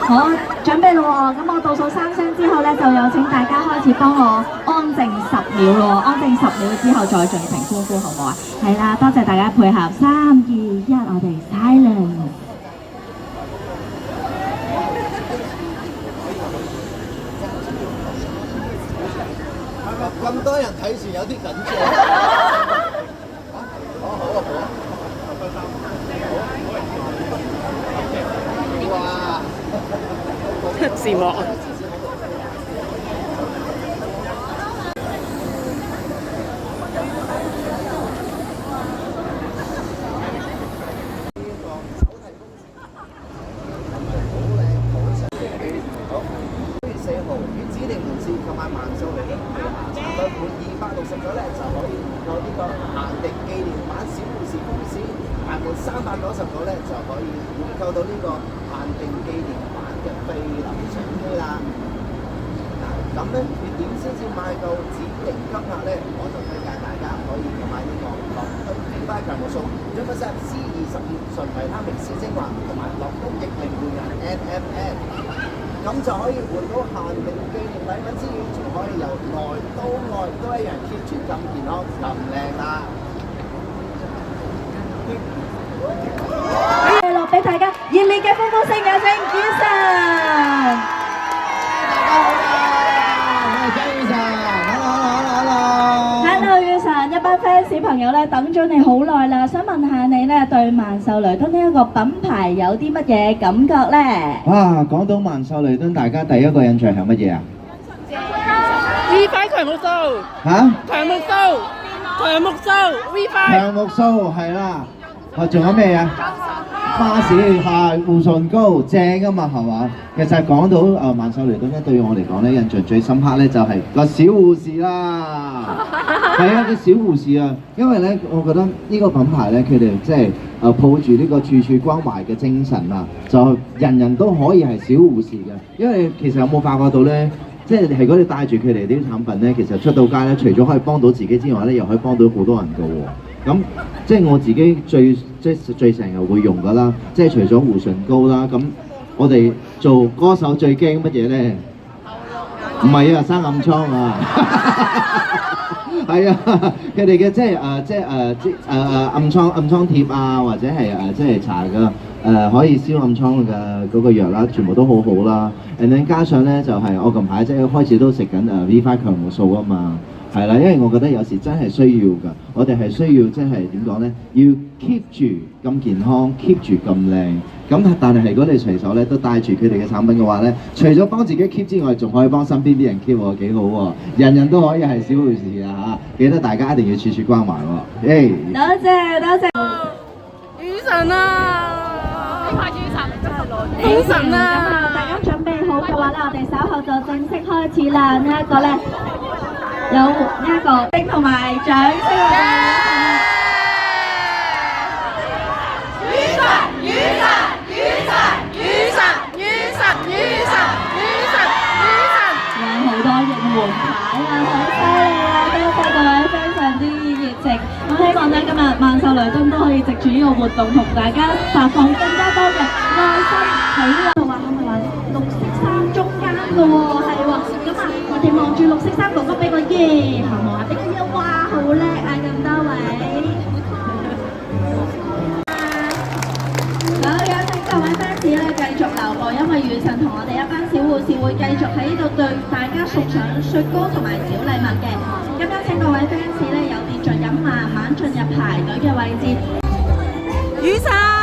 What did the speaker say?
好，準備咯喎，咁我倒數3聲之後咧，就有請大家開始幫我安靜10秒咯，安靜10秒之後再盡情歡呼，好唔好啊？係啦，多謝大家配合，3、2、1，我哋 silence。咁多人睇住有啲緊張。好啊，好啊。哇！字幕。390個咧就可以購到呢個限定紀念版嘅菲林相機啦。咁咧你點先至買到指定金額咧？我就推介大家可以購買呢個樂敦 V5 強無數 Riverside C22純維他命 C 精華同埋樂敦液靈護眼 NMN， 咁就可以換到限定紀念禮品之餘，仲可以由內到外都一樣 keep 住咁健康咁靚啦。落俾大家熱烈嘅歡呼聲，有請雨神。大家好啊，我係張雨神。Hello，雨神，一班 fans 朋友咧等咗你好耐啦，想問下你咧對萬秀雷敦呢一個品牌有啲乜嘢感覺咧？哇！講到萬秀雷敦，大家第一個印象係乜嘢啊？ V5 強木須。嚇？強木須。強木須 V5。強木須係啦。仲有咩啊？花市係護唇膏正噶嘛，係嘛？其實講到萬秀雷敦咧，對我嚟講咧，印象最深刻咧就係個小護士啦。係啊，個小護士啊，因為咧，我覺得呢個品牌咧，佢哋即係抱住呢個處處關懷嘅精神啊，就人人都可以係小護士嘅。因為其實有冇發覺到咧？即係如果你帶住佢哋啲產品咧，其實出到街咧，除咗可以幫到自己之外咧，又可以幫到好多人嘅喎。咁即係我自己最成日會用㗎啦，即係除咗護唇膏啦，咁我哋做歌手最驚乜嘢咧？唔係啊，生暗瘡啊！係啊，佢哋嘅暗瘡貼啊，或者係即係搽嘅可以消暗瘡嘅嗰個藥啦，全部都好好啦。然後加上咧就係我近排即係開始都食緊V5 強無素啊嘛。係啦，因為我覺得有時真係需要㗎，我哋係需要即係點講咧？要 keep 住咁健康 ，keep 住咁靚。咁但係如果你隨手咧都帶住佢哋嘅產品嘅話咧，除咗幫自己 keep 之外，仲可以幫身邊啲人 keep 喎，幾好喎！人人都可以係小護士啊嚇！記得大家一定要處處關懷喎。多謝多謝。雨神啊！呢排雨神真係耐。雨神啊！咁啊，大家準備好嘅話咧，我哋稍後就正式開始啦。呢一個咧。有呢一個聲同埋掌聲啊！雨神，雨神，雨神，雨神，雨神，雨神，雨神，雨神。有好多應援牌啊，好犀利啊！多謝各位非常之熱情。我希望咧今日萬秀雷敦都可以藉住呢個活動同大家發放更加多嘅愛心喺呢度。話我咪話綠色衫中間嘅喎，係喎。咁啊，我哋望住綠色衫哥哥俾個耶，好唔好啊？俾個耶，哇，好叻啊！咁多位。好，有請各位 fans 咧繼續留步，因為雨神同我哋一班小護士會繼續喺呢度對大家送上雪糕同埋小禮物嘅。咁有請各位 fans 咧有秩序咁慢慢進入排隊嘅位置。雨神。